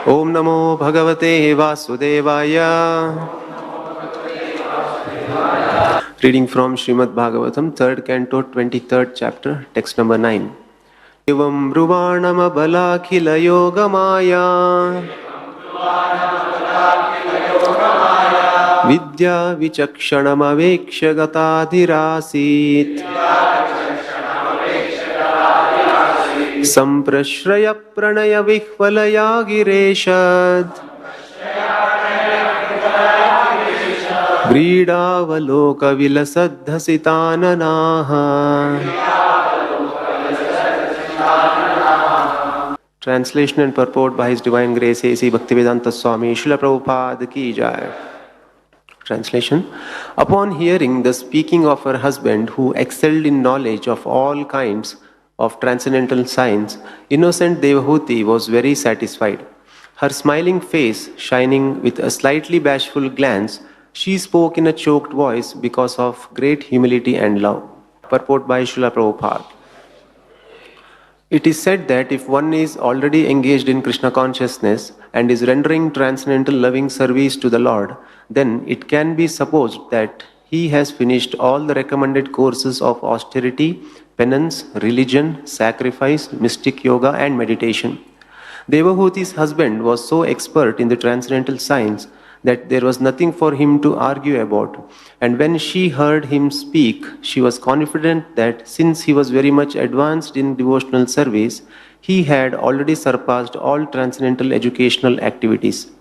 Om Namo Bhagavate Vasudevaya. Reading from Srimad Bhagavatam, 3rd Canto, 23rd chapter, text number 9. Evam Ruvanam Balakhila Yogamaya Vidya Vichakshanam Avekshagatadhirasit Samprashraya Pranaya Vihvalaya Gireshad Bridavaloka Vilasadhasitananaha. Translation and purport by His Divine Grace A.C. Bhaktivedanta Swami Srila Prabhupada ki jai. Translation. Upon hearing the speaking of her husband, who excelled in knowledge of all kinds of transcendental science, innocent Devotee was very satisfied. Her smiling face shining with a slightly bashful glance, she spoke in a choked voice because of great humility and love. Purport by Srila Prabhupada. It is said that if one is already engaged in Krishna consciousness and is rendering transcendental loving service to the Lord, then it can be supposed that he has finished all the recommended courses of austerity, penance, religion, sacrifice, mystic yoga and meditation. Devahuti's husband was so expert in the transcendental science that there was nothing for him to argue about. And when she heard him speak, she was confident that since he was very much advanced in devotional service, he had already surpassed all transcendental educational activities.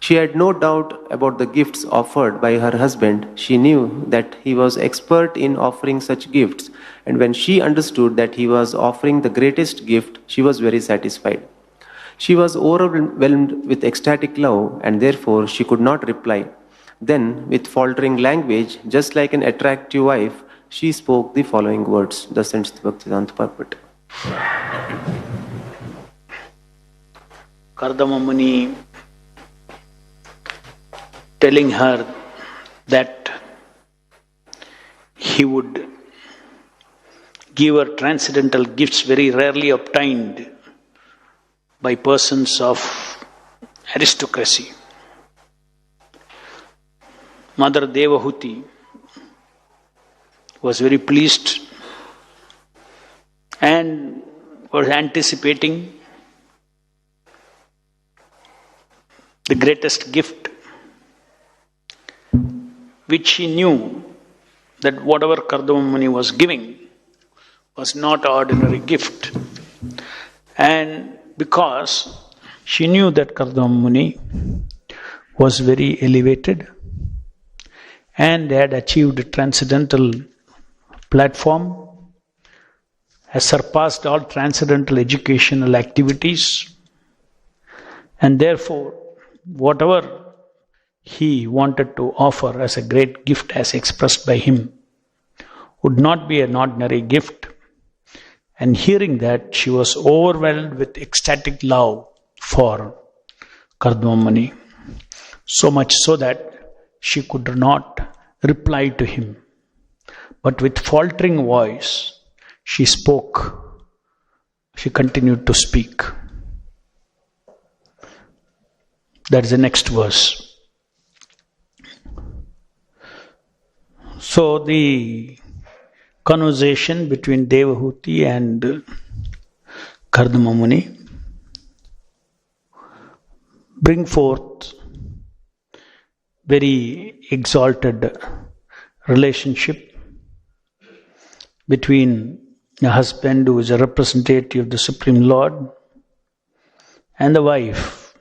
She had no doubt about the gifts offered by her husband. She knew that he was expert in offering such gifts, and when she understood that he was offering the greatest gift, she was very satisfied. She was overwhelmed with ecstatic love, and therefore she could not reply. Then, with faltering language, just like an attractive wife, she spoke the following words. Thus ends the Bhaktivedanta purport. Kardama Muni telling her that he would give her transcendental gifts very rarely obtained by persons of aristocracy. Mother Devahuti was very pleased and was anticipating the greatest gift, which she knew that whatever Kardama Muni was giving was not an ordinary gift. And because she knew that Kardama Muni was very elevated and had achieved a transcendental platform, has surpassed all transcendental educational activities, and therefore whatever he wanted to offer as a great gift as expressed by him would not be an ordinary gift. And hearing that, she was overwhelmed with ecstatic love for Kardama Muni, so much so that she could not reply to him. But with faltering voice, she continued to speak. That is the next verse. So the conversation between Devahuti and Kardama Muni bring forth very exalted relationship between a husband who is a representative of the Supreme Lord and the wife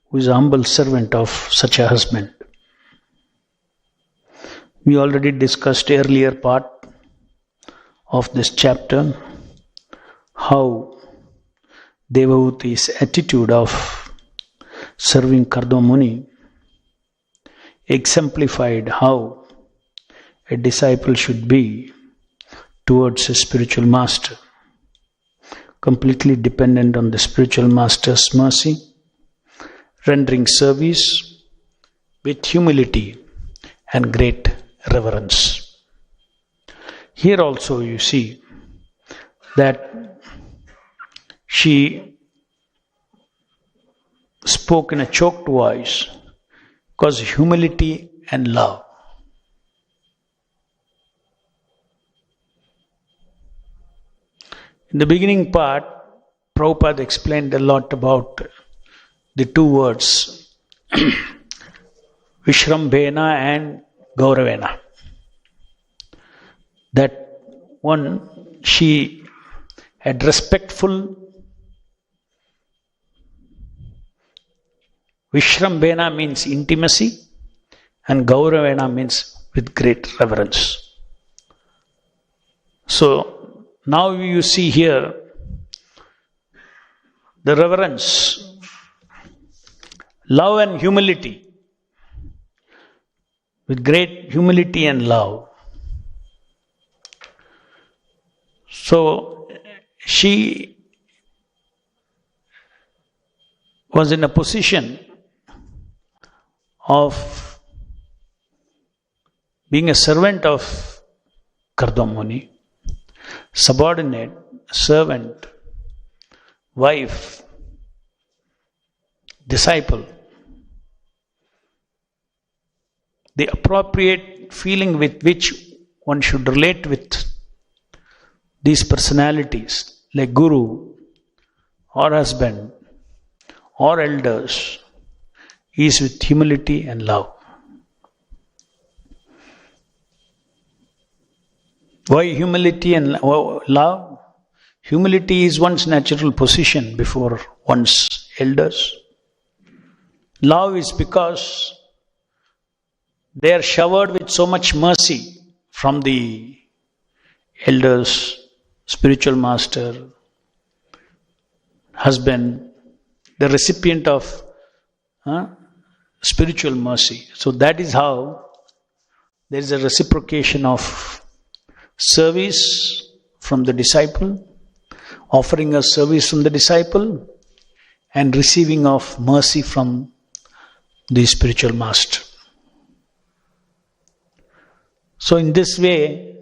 who is a humble servant of such a husband. We already discussed earlier part of this chapter how Devahuti's attitude of serving Kardama Muni exemplified how a disciple should be towards a spiritual master, completely dependent on the spiritual master's mercy, rendering service with humility and great reverence. Here also you see that she spoke in a choked voice because humility and love. In the beginning part, Prabhupada explained a lot about the two words, Vishrambhena and Gauravena. That one, she had respectful. Vishrambhena means intimacy, and Gauravena means with great reverence. So now you see here the reverence, love and humility, with great humility and love. So she was in a position of being a servant of Kardama Muni, subordinate, servant, wife, disciple. The appropriate feeling with which one should relate with these personalities, like Guru or husband or elders, is with humility and love. Why humility and love? Humility is one's natural position before one's elders. Love is because they are showered with so much mercy from the elders, spiritual master, husband, the recipient of spiritual mercy. So that is how there is a reciprocation of service from the disciple, offering a service from the disciple, and receiving of mercy from the spiritual master. So in this way,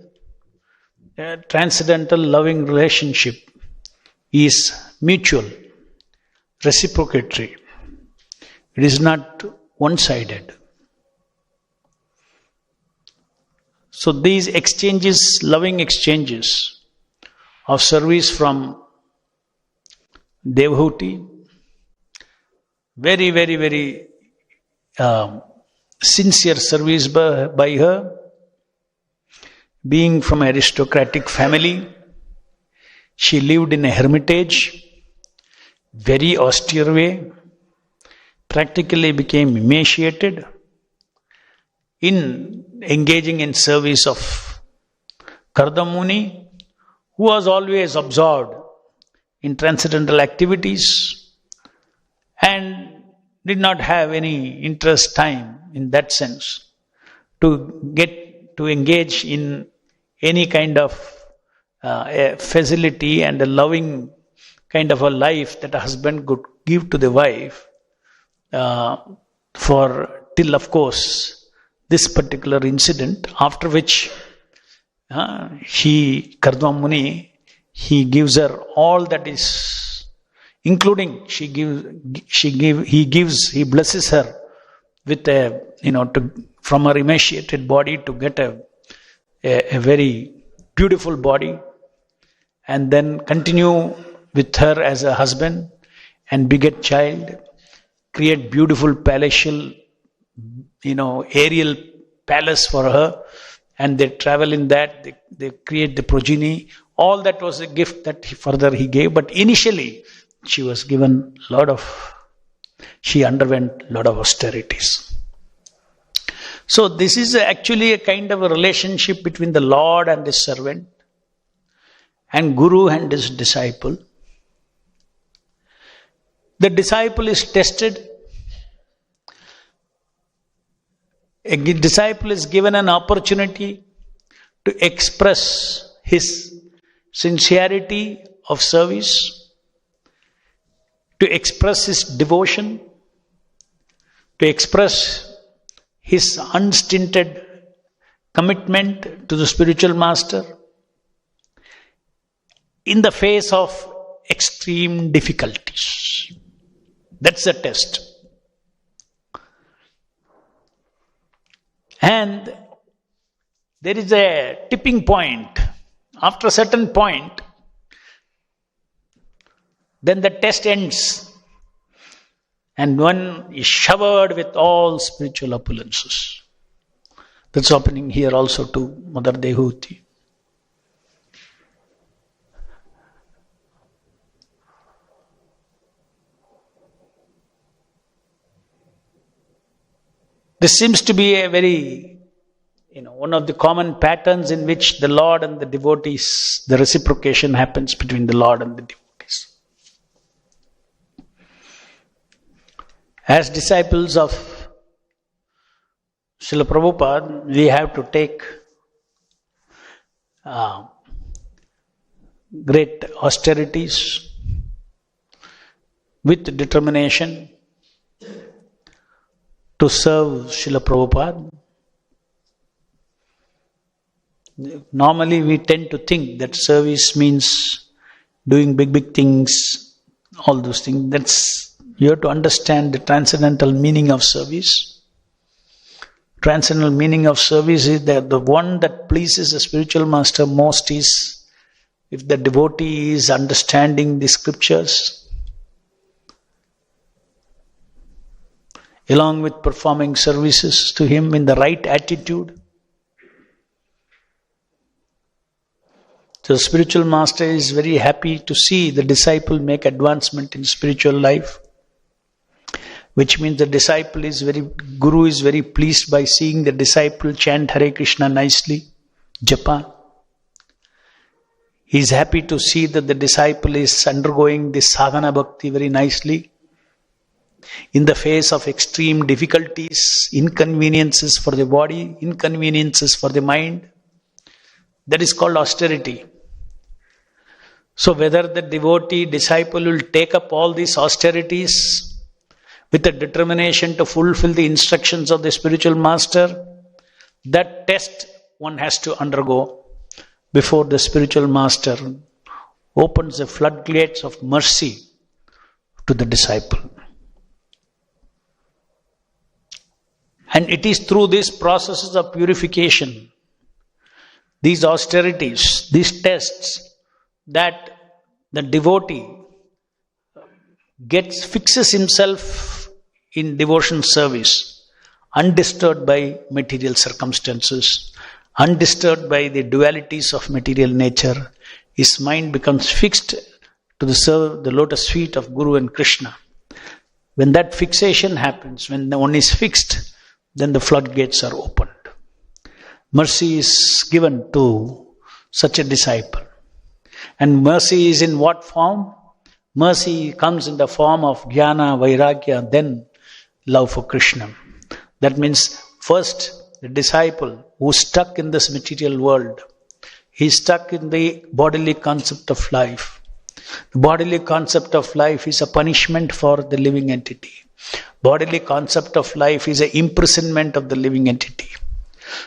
a transcendental loving relationship is mutual, reciprocatory. It is not one-sided. So these exchanges, loving exchanges of service from Devotee, very, very, very sincere service by her, being from an aristocratic family. She lived in a hermitage, very austere way, practically became emaciated in engaging in service of Kardama Muni, who was always absorbed in transcendental activities and did not have any interest time in that sense to engage in any kind of a facility and a loving kind of a life that a husband could give to the wife till of course this particular incident, after which Kardama Muni, he gives her all that is, including he blesses her with from her emaciated body to get a very beautiful body, and then continue with her as a husband and beget child, create beautiful palatial, aerial palace for her, and they travel in that, they create the progeny. All that was a gift that he gave, but initially she underwent a lot of austerities. So this is actually a kind of a relationship between the Lord and his servant, and Guru and his disciple. The disciple is tested. A disciple is given an opportunity to express his sincerity of service, to express his devotion, to express his unstinted commitment to the spiritual master in the face of extreme difficulties. That's the test. And there is a tipping point. After a certain point, then the test ends. And one is showered with all spiritual opulences. That's happening here also to Mother Devotee. This seems to be a very, one of the common patterns in which the Lord and the devotees, the reciprocation happens between the Lord and the devotees. As disciples of Srila Prabhupada, we have to take great austerities with determination to serve Srila Prabhupada. Normally we tend to think that service means doing big things, all those things. You have to understand the transcendental meaning of service. Transcendental meaning of service is that the one that pleases the spiritual master most is if the devotee is understanding the scriptures, along with performing services to him in the right attitude. The spiritual master is very happy to see the disciple make advancement in spiritual life, which means the Guru is very pleased by seeing the disciple chant Hare Krishna nicely, japa. He is happy to see that the disciple is undergoing this sadhana bhakti very nicely, in the face of extreme difficulties, inconveniences for the body, inconveniences for the mind. That is called austerity. So whether the devotee, disciple will take up all these austerities with a determination to fulfill the instructions of the spiritual master, that test one has to undergo before the spiritual master opens the floodgates of mercy to the disciple. And it is through these processes of purification, these austerities, these tests, that the devotee fixes himself in devotion service, undisturbed by material circumstances, undisturbed by the dualities of material nature. His mind becomes fixed to serve the lotus feet of Guru and Krishna. When that fixation happens, when one is fixed, then the floodgates are opened. Mercy is given to such a disciple. And mercy is in what form? Mercy comes in the form of jnana, vairagya, then love for Krishna. That means first the disciple who is stuck in this material world, he is stuck in the bodily concept of life. The bodily concept of life is a punishment for the living entity. Bodily concept of life is an imprisonment of the living entity.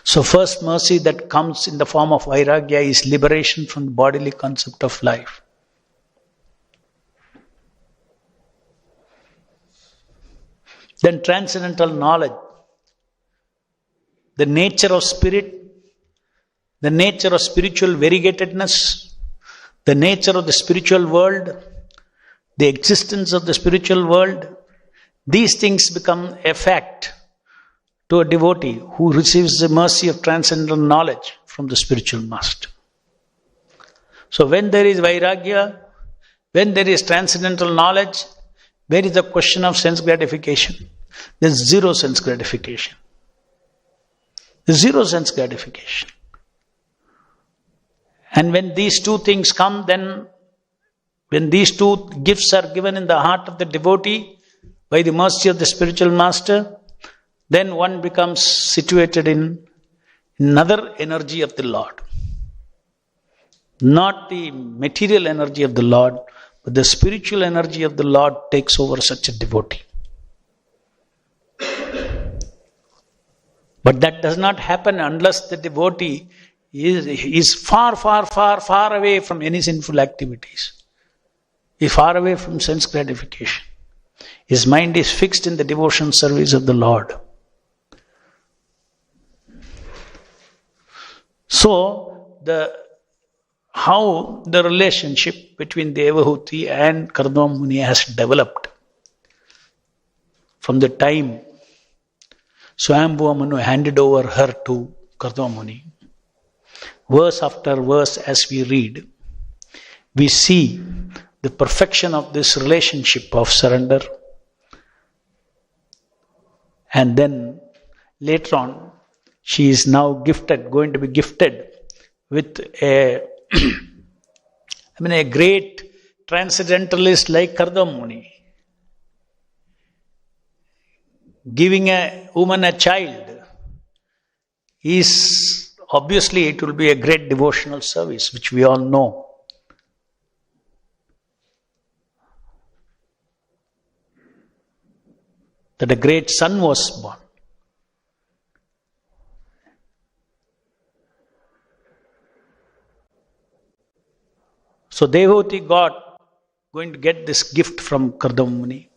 So first mercy that comes in the form of vairagya is liberation from the bodily concept of life. Then transcendental knowledge, the nature of spirit, the nature of spiritual variegatedness, the nature of the spiritual world, the existence of the spiritual world, these things become a fact to a devotee who receives the mercy of transcendental knowledge from the spiritual master. So when there is vairagya, when there is transcendental knowledge, where is the question of sense gratification? There is zero sense gratification. There is zero sense gratification. And when these two things come, then when these two gifts are given in the heart of the devotee by the mercy of the spiritual master, then one becomes situated in another energy of the Lord. Not the material energy of the Lord, but the spiritual energy of the Lord takes over such a devotee. But that does not happen unless the devotee is far away from any sinful activities. Is far away from sense gratification. His mind is fixed in the devotion service of the Lord. So, how the relationship between Devotee and Kardama Muni has developed from the time Swayambhuva Manu handed over her to Kardama Muni. Verse after verse as we read, we see the perfection of this relationship of surrender. And then later on, she is now going to be gifted with a great transcendentalist like Kardama Muni. Giving a woman a child is, obviously it will be a great devotional service, which we all know. That a great son was born. So Devotee going to get this gift from Kardama Muni.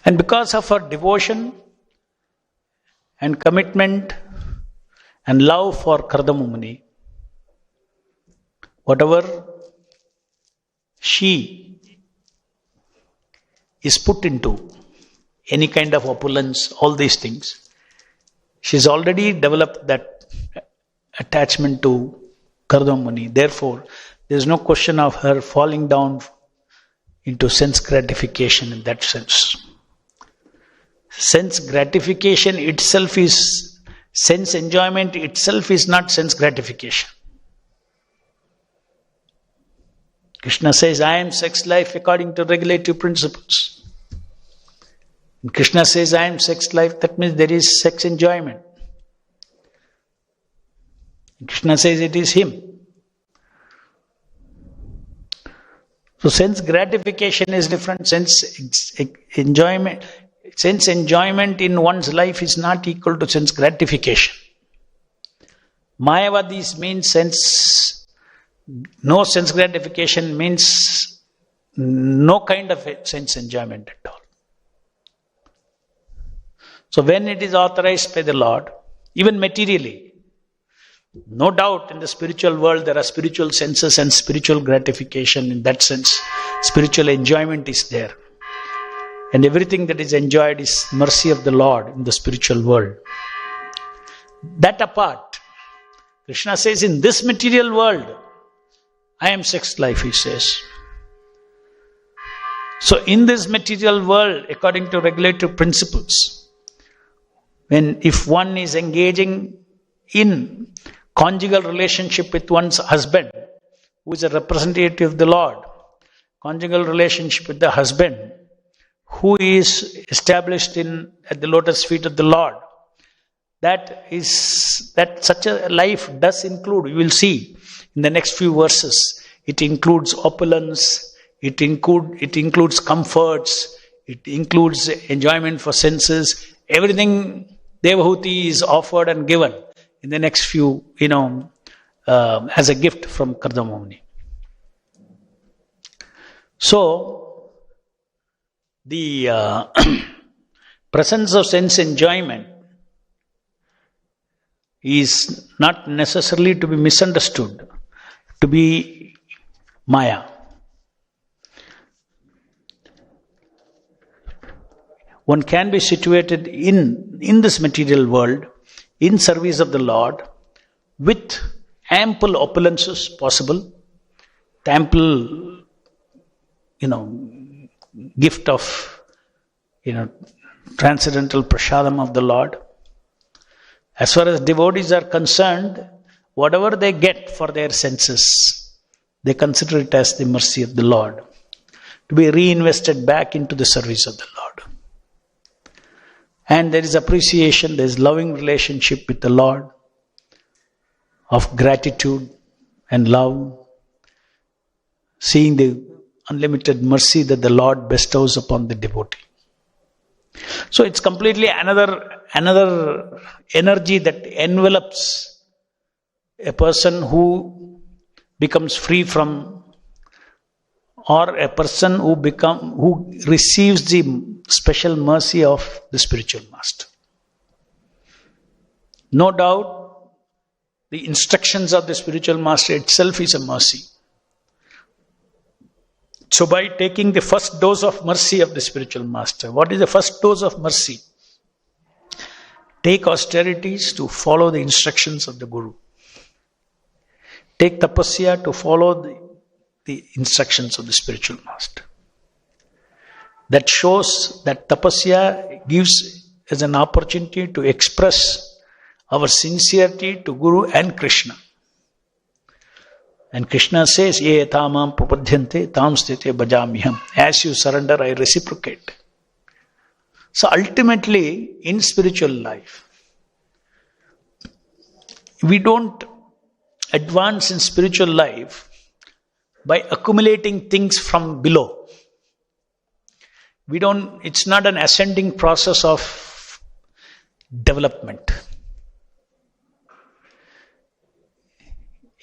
And because of her devotion and commitment and love for Kardama Muni, whatever she is put into, any kind of opulence, all these things, she's already developed that attachment to Kardama Muni. Therefore, there is no question of her falling down into sense gratification in that sense. Sense gratification itself is, sense enjoyment itself is not sense gratification. Krishna says, I am sex life according to regulative principles. And Krishna says, I am sex life, that means there is sex enjoyment. And Krishna says it is him. So sense gratification is different. Sense enjoyment in one's life is not equal to sense gratification. Mayavadis means no sense gratification means no kind of sense enjoyment at all. So when it is authorized by the Lord, even materially, no doubt in the spiritual world there are spiritual senses and spiritual gratification. In that sense, spiritual enjoyment is there. And everything that is enjoyed is mercy of the Lord in the spiritual world. That apart, Krishna says, in this material world, I am sex life, he says. So in this material world, according to regulative principles, if one is engaging in conjugal relationship with one's husband, who is a representative of the Lord, conjugal relationship with the husband, who is established at the lotus feet of the Lord, that such a life does include, you will see in the next few verses, it includes opulence, it includes comforts, it includes enjoyment for senses, everything Devotee is offered and given in the next few, as a gift from Kardama Muni. So, the presence of sense enjoyment is not necessarily to be misunderstood to be Maya. One can be situated in this material world, in service of the Lord, with ample opulences possible, ample, gift of, transcendental prasadam of the Lord. As far as devotees are concerned, whatever they get for their senses, they consider it as the mercy of the Lord, to be reinvested back into the service of the Lord. And there is appreciation, there is loving relationship with the Lord, of gratitude and love, seeing the unlimited mercy that the Lord bestows upon the devotee. So it's completely another energy that envelops a person who becomes free from or a person who receives the special mercy of the spiritual master. No doubt, the instructions of the spiritual master itself is a mercy. So by taking the first dose of mercy of the spiritual master, what is the first dose of mercy? Take austerities to follow the instructions of the Guru. Take tapasya to follow the instructions of the spiritual master. That shows that tapasya gives us an opportunity to express our sincerity to Guru and Krishna. And Krishna says, Ye tamam prapadyante tam sthite bhajamiham. As you surrender, I reciprocate. So ultimately, in spiritual life, we don't advance in spiritual life by accumulating things from below. It's not an ascending process of development.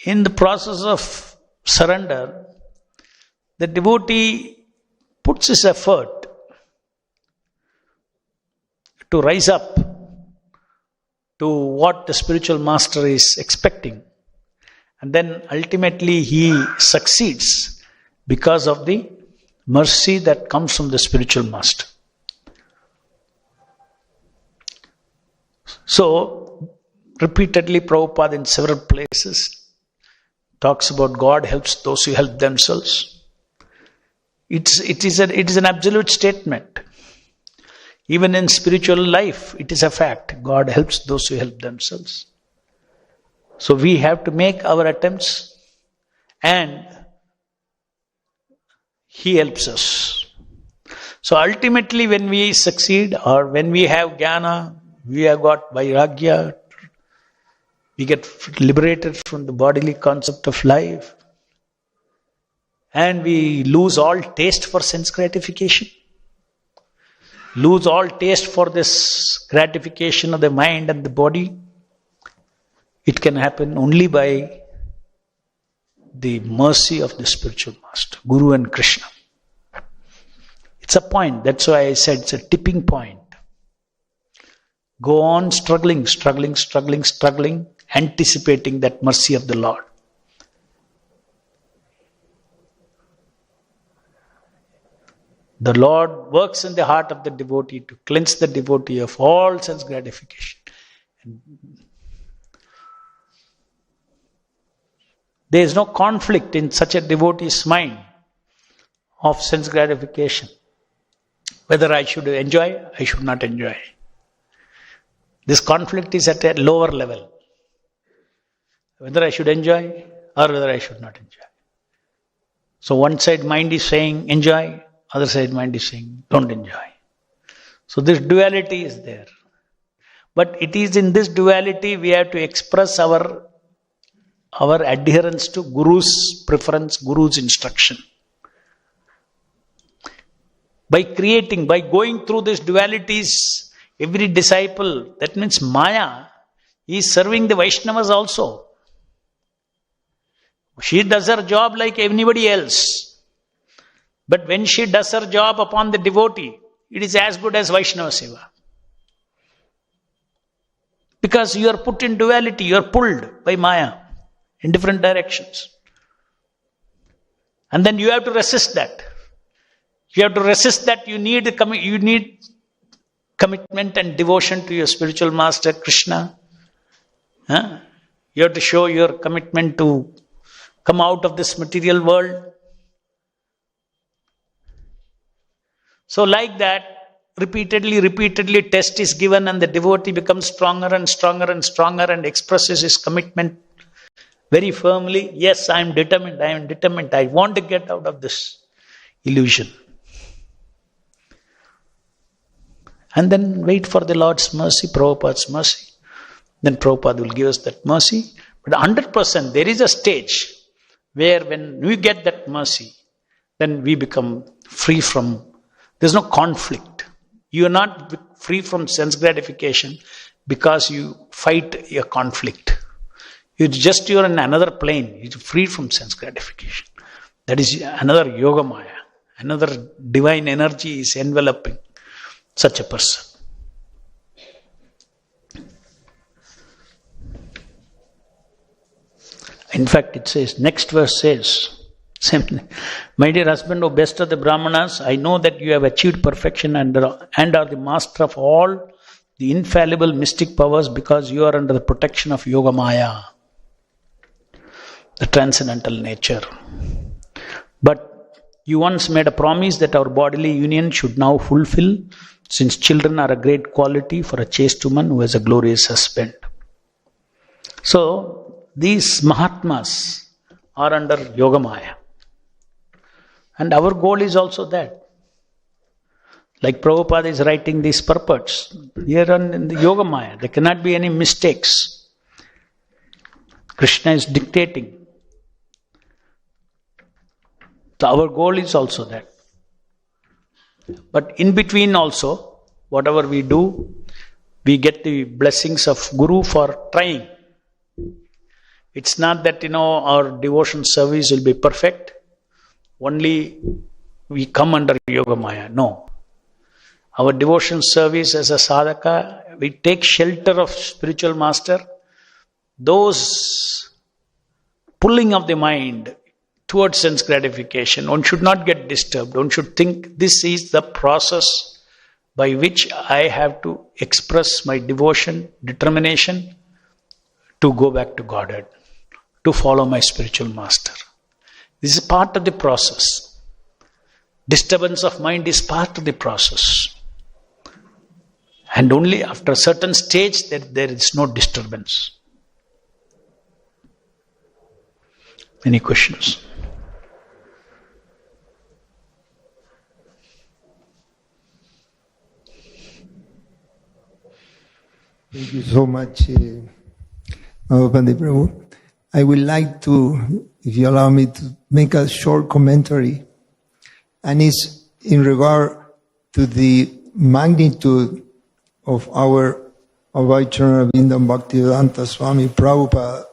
In the process of surrender, the devotee puts his effort to rise up to what the spiritual master is expecting. And then ultimately he succeeds because of the mercy that comes from the spiritual master. So, repeatedly Prabhupada in several places talks about God helps those who help themselves. It is an absolute statement. Even in spiritual life, it is a fact. God helps those who help themselves. So we have to make our attempts and He helps us. So ultimately when we succeed or when we have jnana, we have got vairagya, we get liberated from the bodily concept of life, and we lose all taste for sense gratification, lose all taste for this gratification of the mind and the body. It can happen only by the mercy of the spiritual master, Guru and Krishna. It's a point. That's why I said it's a tipping point. Go on struggling, anticipating that mercy of the Lord. The Lord works in the heart of the devotee to cleanse the devotee of all sense gratification. There is no conflict in such a devotee's mind of sense gratification. Whether I should enjoy, I should not enjoy. This conflict is at a lower level. Whether I should enjoy or whether I should not enjoy. So one side mind is saying enjoy, other side mind is saying don't enjoy. So this duality is there. But it is in this duality we have to express our adherence to Guru's preference, Guru's instruction. By going through these dualities, every disciple, that means Maya, is serving the Vaishnavas also. She does her job like anybody else. But when she does her job upon the devotee, it is as good as Vaishnava Seva. Because you are put in duality, you are pulled by Maya in different directions. And then you have to resist that. You have to resist that. You need commitment and devotion to your spiritual master, Krishna. You have to show your commitment to come out of this material world. So like that, repeatedly test is given and the devotee becomes stronger and expresses his commitment very firmly. Yes, I am determined. I want to get out of this illusion. And then wait for the Lord's mercy, Prabhupada's mercy. Then Prabhupada will give us that mercy. But 100%, there is a stage where when we get that mercy, then we become free from, there's no conflict. You are not free from sense gratification because you fight a conflict. You're in another plane. You're free from sense gratification. That is another Yogamaya. Another divine energy is enveloping such a person. In fact, it says, next verse says, my dear husband, O best of the Brahmanas, I know that you have achieved perfection and are the master of all the infallible mystic powers because you are under the protection of Yogamaya, the transcendental nature. But you once made a promise that our bodily union should now fulfill, since children are a great quality for a chaste woman who has a glorious husband. So, these Mahatmas are under Yogamaya. And our goal is also that. Like Prabhupada is writing these purports, here in the Yogamaya, there cannot be any mistakes. Krishna is dictating. So our goal is also that. But in between also, whatever we do, we get the blessings of Guru for trying. It's not that, our devotion service will be perfect. Only we come under Yogamaya. No. Our devotion service as a sadhaka, we take shelter of spiritual master. Those pulling of the mind towards sense gratification, one should not get disturbed. One should think this is the process by which I have to express my devotion, determination to go back to Godhead, to follow my spiritual master. This is part of the process. Disturbance of mind is part of the process. And only after a certain stage that there is no disturbance. Any questions? Thank you so much, Pandit Prabhu. I would like to, if you allow me, to make a short commentary, and it's in regard to the magnitude of our Advaita Vrinda Bhaktivedanta Swami Prabhupada.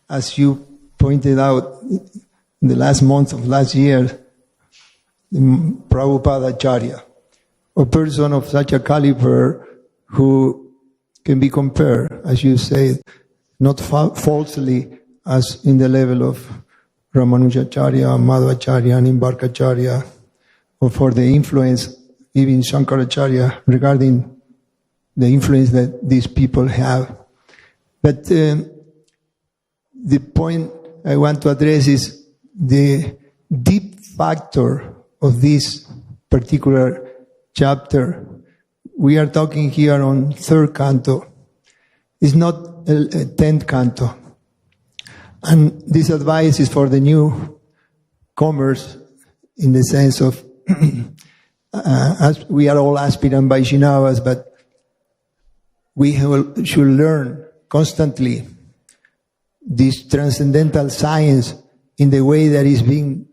As you pointed out, in the last month of last year, the Prabhupada Acharya, a person of such a caliber who can be compared, as you say, not falsely, as in the level of Ramanujacharya, Madhvacharya, and Nimbarkacharya, or for the influence, even Shankaracharya, regarding the influence that these people have. But the point I want to address is the deep factor of this particular chapter. We are talking here on third canto. It's not a 10th canto. And this advice is for the newcomers in the sense of, as we are all aspirant Vaishnavas, but we should learn constantly this transcendental science in the way that is being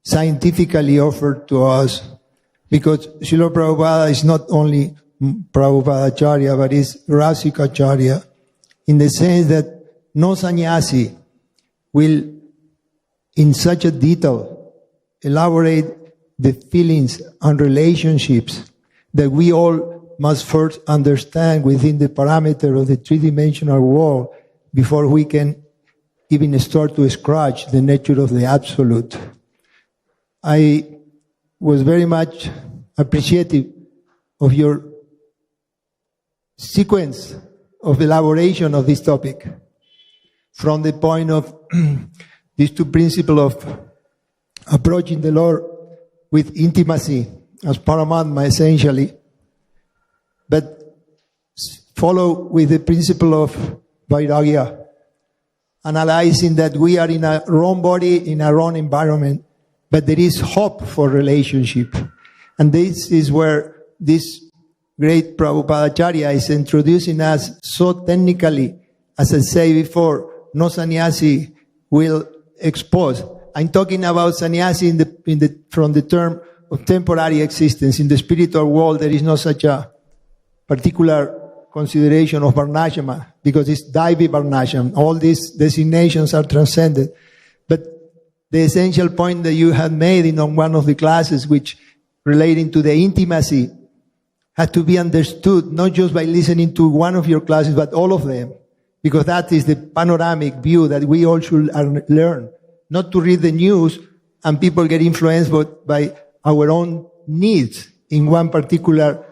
scientifically offered to us. Because Srila Prabhupada is not only Prabhupada Acharya, but is Rasikacharya, in the sense that no sannyasi will, in such a detail, elaborate the feelings and relationships that we all must first understand within the parameter of the three-dimensional world before we can even start to scratch the nature of the Absolute. I was very much appreciative of your sequence of elaboration of this topic from the point of these two principles of approaching the Lord with intimacy as Paramatma essentially, but follow with the principle of Vairagya, analyzing that we are in a wrong body, in a wrong environment, but there is hope for relationship. And this is where this great Prabhupada Acharya is introducing us so technically. As I say before, no sannyasi will expose. I'm talking about sannyasi from the term of temporary existence. In the spiritual world, there is no such a particular consideration of Varnashama, because it's Daivi Varnasham. All these designations are transcended. But the essential point that you had made in one of the classes, which relating to the intimacy, had to be understood not just by listening to one of your classes, but all of them. Because that is the panoramic view that we all should learn. Not to read the news and people get influenced by our own needs in one particular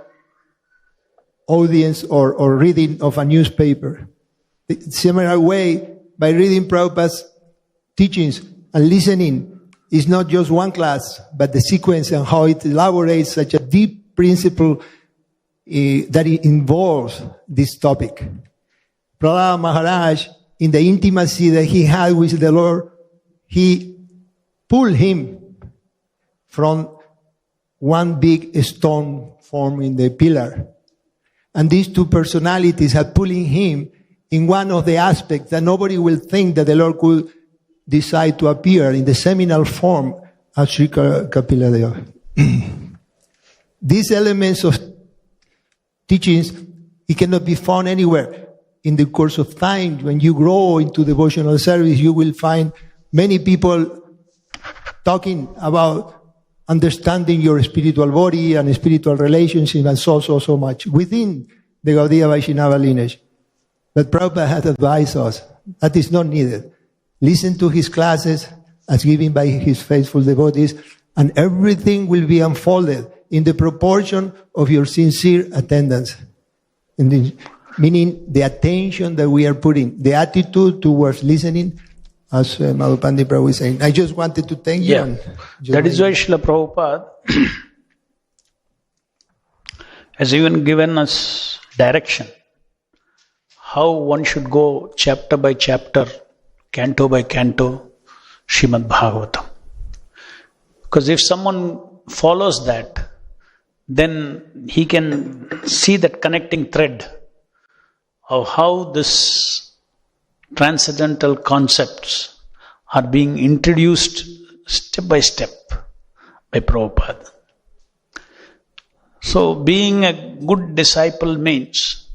audience or reading of a newspaper. The similar way, by reading Prabhupada's teachings and listening, is not just one class, but the sequence and how it elaborates such a deep principle that it involves this topic. Prahlada Maharaj, in the intimacy that he had with the Lord, he pulled him from one big stone formed in the pillar. And these two personalities are pulling him in one of the aspects that nobody will think that the Lord could decide to appear in the seminal form as Sri Kapila Deva. These elements of teachings, it cannot be found anywhere. In the course of time, when you grow into devotional service, you will find many people talking about understanding your spiritual body and spiritual relationship and so much within the Gaudiya Vaishnava lineage. But Prabhupada has advised us that is not needed. Listen to his classes as given by his faithful devotees, and everything will be unfolded in the proportion of your sincere attendance. Meaning the attention that we are putting, the attitude towards listening, as Madhu Pandit Prabhu is saying. I just wanted to thank you. Yeah, that is why Srila Prabhupada has even given us direction how one should go chapter by chapter, canto by canto, Srimad Bhagavatam. Because if someone follows that, then he can see that connecting thread of how this transcendental concepts are being introduced step by step by Prabhupada. So being a good disciple means,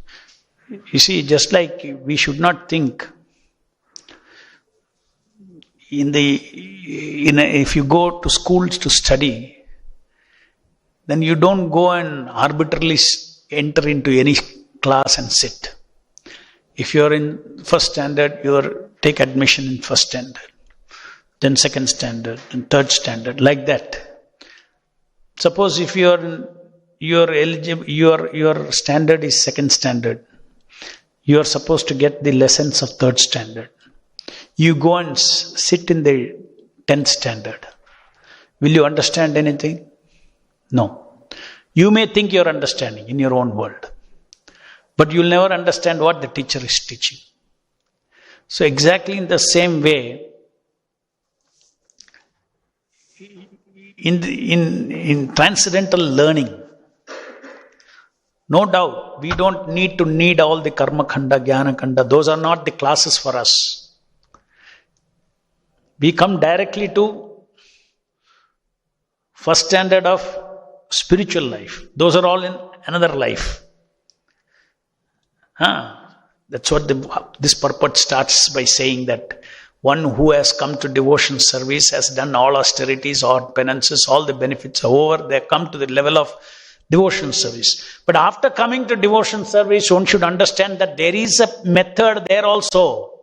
you see, just like we should not think if you go to schools to study, then you don't go and arbitrarily enter into any class and sit. If you are in first standard, take admission in first standard, then second standard, and third standard, like that. Suppose if your standard is second standard, you are supposed to get the lessons of third standard. You go and sit in the 10th standard. Will you understand anything? No. You may think you're understanding in your own world, but you'll never understand what the teacher is teaching. So exactly in the same way, in transcendental learning, no doubt, we don't need all the karma khanda, jnana khanda. Those are not the classes for us. We come directly to first standard of spiritual life. Those are all in another life. That's what this purport starts by saying, that one who has come to devotion service has done all austerities or penances, all the benefits are over. They come to the level of devotion service. But after coming to devotion service, one should understand that there is a method there also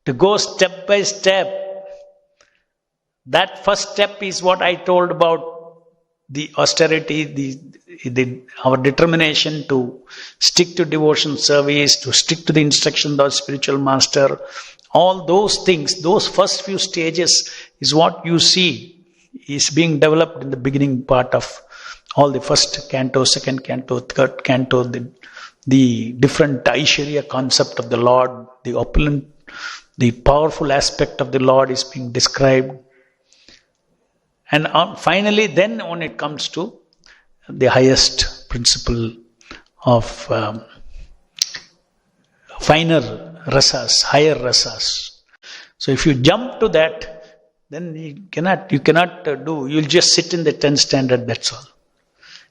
to go step by step. That first step is what I told about the austerity, our determination to stick to devotion service, to stick to the instruction of the spiritual master. All those things, those first few stages is what you see is being developed in the beginning part of all the first canto, second canto, third canto, the different Aishwarya concept of the Lord, the opulent, the powerful aspect of the Lord is being described. And finally, then when it comes to the highest principle of finer rasas, higher rasas. So if you jump to that, then you cannot do, you'll just sit in the 10th standard, that's all.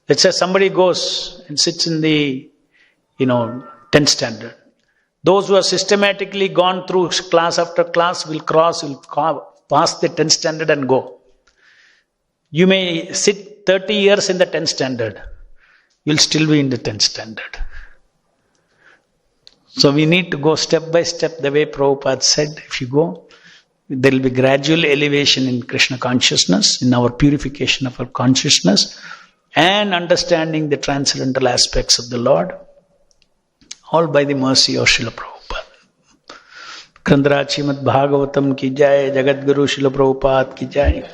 Let's say somebody goes and sits in the, 10th standard. Those who have systematically gone through class after class will pass the 10th standard and go. You may sit 30 years in the 10th standard. You'll still be in the 10th standard. So we need to go step by step, the way Prabhupada said. If you go, there will be gradual elevation in Krishna consciousness, in our purification of our consciousness, and understanding the transcendental aspects of the Lord, all by the mercy of Srila Prabhupada. Kandrachi Mad Bhagavatam ki jai, Jagat Guru Srila Prabhupada ki jai.